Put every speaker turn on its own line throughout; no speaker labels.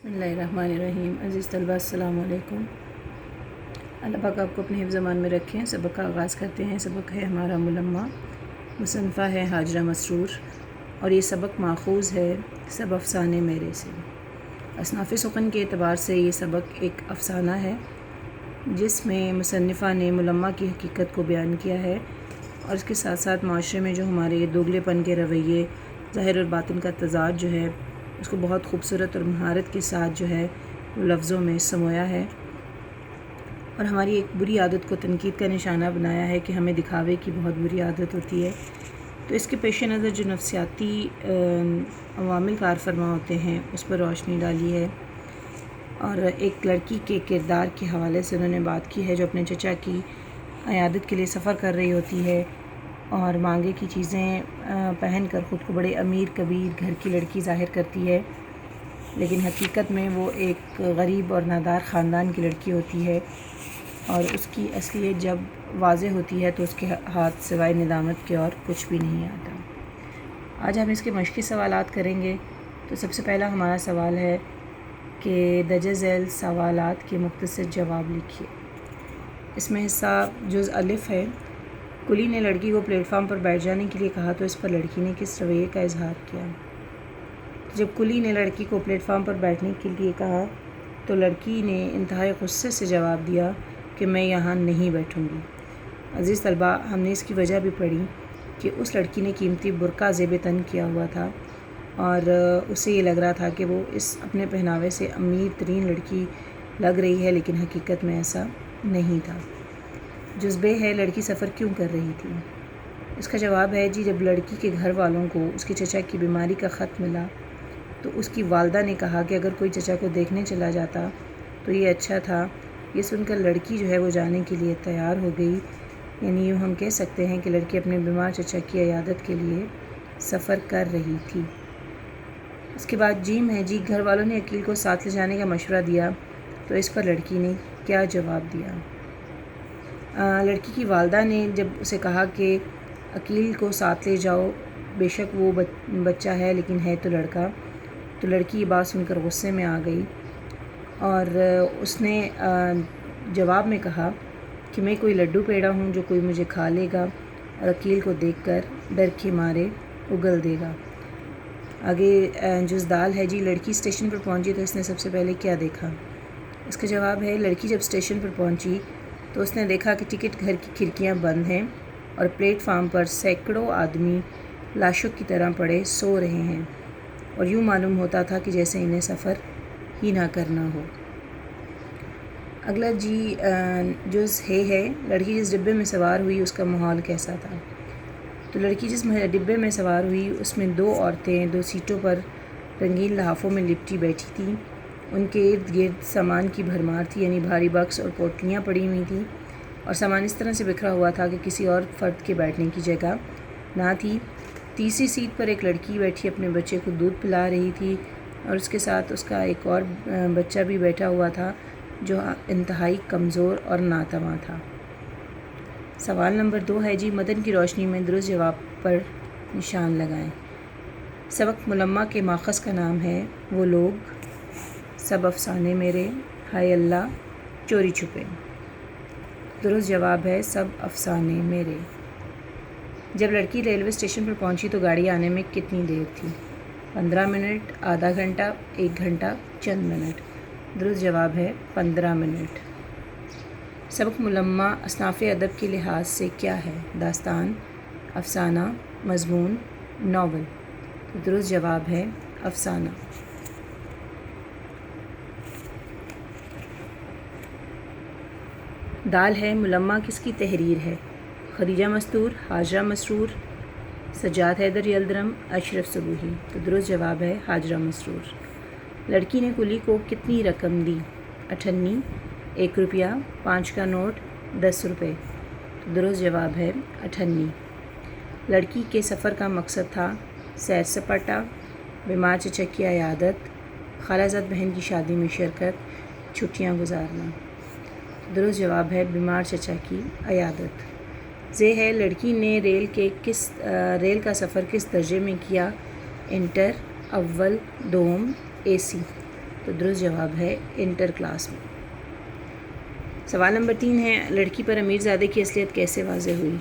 بسم اللہ الرحمن الرحیم۔ عزیز طلباء السلام علیکم۔ اللہ پاک آپ کو اپنے حفظ امان میں رکھیں۔ سبق کا آغاز کرتے ہیں۔ سبق ہے ہمارا ملمہ، مصنفہ ہے حاجرہ مسرور، اور یہ سبق ماخوذ ہے سب افسانے میرے سے۔ اصناف سخن کے اعتبار سے یہ سبق ایک افسانہ ہے جس میں مصنفہ نے ملمہ کی حقیقت کو بیان کیا ہے، اور اس کے ساتھ ساتھ معاشرے میں جو ہمارے دوگلے پن کے رویے، ظاہر اور باطن کا تضاد جو ہے، اس کو بہت خوبصورت اور مہارت کے ساتھ جو ہے وہ لفظوں میں سمویا ہے، اور ہماری ایک بری عادت کو تنقید کا نشانہ بنایا ہے کہ ہمیں دکھاوے کی بہت بری عادت ہوتی ہے۔ تو اس کے پیش نظر جو نفسیاتی عوامل کار فرما ہوتے ہیں اس پر روشنی ڈالی ہے، اور ایک لڑکی کے کردار کے حوالے سے انہوں نے بات کی ہے جو اپنے چچا کی عیادت کے لیے سفر کر رہی ہوتی ہے اور مانگے کی چیزیں پہن کر خود کو بڑے امیر کبیر گھر کی لڑکی ظاہر کرتی ہے، لیکن حقیقت میں وہ ایک غریب اور نادار خاندان کی لڑکی ہوتی ہے، اور اس کی اصلیت جب واضح ہوتی ہے تو اس کے ہاتھ سوائے ندامت کے اور کچھ بھی نہیں آتا۔ آج ہم اس کے مشقی سوالات کریں گے۔ تو سب سے پہلا ہمارا سوال ہے کہ درج ذیل سوالات کے مختصر جواب لکھیے۔ اس میں حصہ جز الف ہے۔ کلی نے لڑکی کو پلیٹ فارم پر بیٹھ جانے کے لیے کہا تو اس پر لڑکی نے کس رویے کا اظہار کیا؟ جب کلی نے لڑکی کو پلیٹ فارم پر بیٹھنے کے لیے کہا تو لڑکی نے انتہائی غصے سے جواب دیا کہ میں یہاں نہیں بیٹھوں گی۔ عزیز طلباء، ہم نے اس کی وجہ بھی پڑھی کہ اس لڑکی نے قیمتی برقع زیب تن کیا ہوا تھا، اور اسے یہ لگ رہا تھا کہ وہ اس اپنے پہناوے سے امیر ترین لڑکی لگ رہی ہے، لیکن حقیقت میں ایسا نہیں تھا۔ جذبے ہے، لڑکی سفر کیوں کر رہی تھی؟ اس کا جواب ہے جب لڑکی کے گھر والوں کو اس کے چچا کی بیماری کا خط ملا تو اس کی والدہ نے کہا کہ اگر کوئی چچا کو دیکھنے چلا جاتا تو یہ اچھا تھا۔ یہ سن کر لڑکی جو ہے وہ جانے کے لیے تیار ہو گئی، یعنی یوں ہم کہہ سکتے ہیں کہ لڑکی اپنے بیمار چچا کی عیادت کے لیے سفر کر رہی تھی۔ اس کے بعد جیم ہے، گھر والوں نے عقیل کو ساتھ لے جانے کا مشورہ دیا تو اس پر لڑکی نے کیا جواب دیا؟ لڑکی کی والدہ نے جب اسے کہا کہ عقیل کو ساتھ لے جاؤ، بے شک وہ بچہ ہے لیکن ہے تو لڑکا، تو لڑکی یہ بات سن کر غصے میں آ گئی، اور اس نے جواب میں کہا کہ میں کوئی لڈو پیڑا ہوں جو کوئی مجھے کھا لے گا اور عقیل کو دیکھ کر ڈر کے مارے اگل دے گا۔ آگے جز دال ہے، لڑکی اسٹیشن پر پہنچی تو اس نے سب سے پہلے کیا دیکھا؟ اس کا جواب ہے لڑکی جب اسٹیشن پر پہنچی تو اس نے دیکھا کہ ٹکٹ گھر کی کھڑکیاں بند ہیں اور پلیٹ فارم پر سینکڑوں آدمی لاشوں کی طرح پڑے سو رہے ہیں، اور یوں معلوم ہوتا تھا کہ جیسے انہیں سفر ہی نہ کرنا ہو۔ اگلا جز ہے، لڑکی جس ڈبے میں سوار ہوئی اس کا ماحول کیسا تھا؟ تو لڑکی جس ڈبے میں سوار ہوئی اس میں دو عورتیں دو سیٹوں پر رنگین لحافوں میں لپٹی بیٹھی تھیں، ان کے ارد گرد سامان کی بھرمار تھی، یعنی بھاری باکس اور پوٹلیاں پڑی ہوئی تھیں، اور سامان اس طرح سے بکھرا ہوا تھا کہ کسی اور فرد کے بیٹھنے کی جگہ نہ تھی۔ تیسری سیٹ پر ایک لڑکی بیٹھی اپنے بچے کو دودھ پلا رہی تھی، اور اس کے ساتھ اس کا ایک اور بچہ بھی بیٹھا ہوا تھا جو انتہائی کمزور اور ناتواں تھا۔ سوال نمبر 2 ہے، متن کی روشنی میں درست جواب پر نشان لگائیں۔ سبق ملمہ کے ماخذ کا نام ہے وہ لوگ، سب افسانے میرے، ہائے اللہ، چوری چھپے۔ درست جواب ہے سب افسانے میرے۔ جب لڑکی ریلوے اسٹیشن پر پہنچی تو گاڑی آنے میں کتنی دیر تھی؟ 15 منٹ، آدھا گھنٹہ، 1 گھنٹہ، چند منٹ۔ درست جواب ہے 15 منٹ۔ سبق ملمہ اصناف ادب کے لحاظ سے کیا ہے؟ داستان، افسانہ، مضمون، ناول۔ درست جواب ہے افسانہ۔ دال ہے، ملمہ کس کی تحریر ہے؟ خدیجہ مستور، حاجرہ مسرور، سجاد حیدر یلدرم، اشرف صبوحی۔ تو درست جواب ہے حاجرہ مسرور۔ لڑکی نے کلی کو کتنی رقم دی؟ 98، 1 روپیہ، 5 کا نوٹ، 10 روپے۔ تو درست جواب ہے 98۔ لڑکی کے سفر کا مقصد تھا سیر سپاٹا، بیمار چچا کی عیادت، خالہ زاد بہن کی شادی میں شرکت، چھٹیاں گزارنا۔ درست جواب ہے بیمار چچا کی عیادت۔ ہے، لڑکی نے ریل کا سفر کس درجے میں کیا؟ انٹر، اول، دوم، AC۔ تو درست جواب ہے انٹر کلاس میں۔ سوال نمبر 3 ہے، لڑکی پر امیر زادے کی اصلیت کیسے واضح ہوئی؟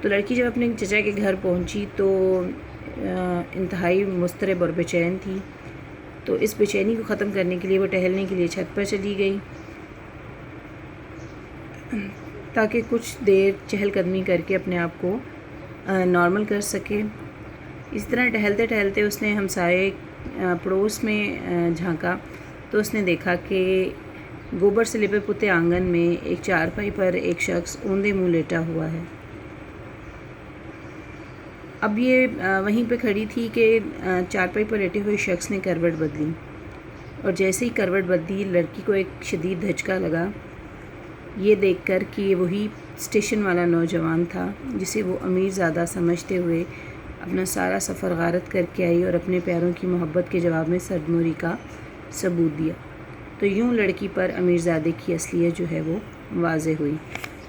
تو لڑکی جب اپنے چچا کے گھر پہنچی تو انتہائی مضطرب اور بے چین تھی، تو اس بے چینی کو ختم کرنے کے لیے وہ ٹہلنے کے لیے چھت پر چلی گئی تاکہ کچھ دیر چہل قدمی کر کے اپنے آپ کو نارمل کر سکے۔ اس طرح ٹہلتے ٹہلتے اس نے ہمسائے پڑوس میں جھانکا تو اس نے دیکھا کہ گوبر سے لپے پتے آنگن میں ایک چارپائی پر ایک شخص اوندے منہ لیٹا ہوا ہے۔ اب یہ وہیں پہ کھڑی تھی کہ چارپائی پر لیٹے ہوئے شخص نے کروٹ بدلی، اور جیسے ہی کروٹ بدلی لڑکی کو ایک شدید دھچکا لگا، یہ دیکھ کر کہ یہ وہی اسٹیشن والا نوجوان تھا جسے وہ امیر زادہ سمجھتے ہوئے اپنا سارا سفر غارت کر کے آئی اور اپنے پیاروں کی محبت کے جواب میں سرموری کا ثبوت دیا۔ تو یوں لڑکی پر امیر زادے کی اصلیت جو ہے وہ واضح ہوئی۔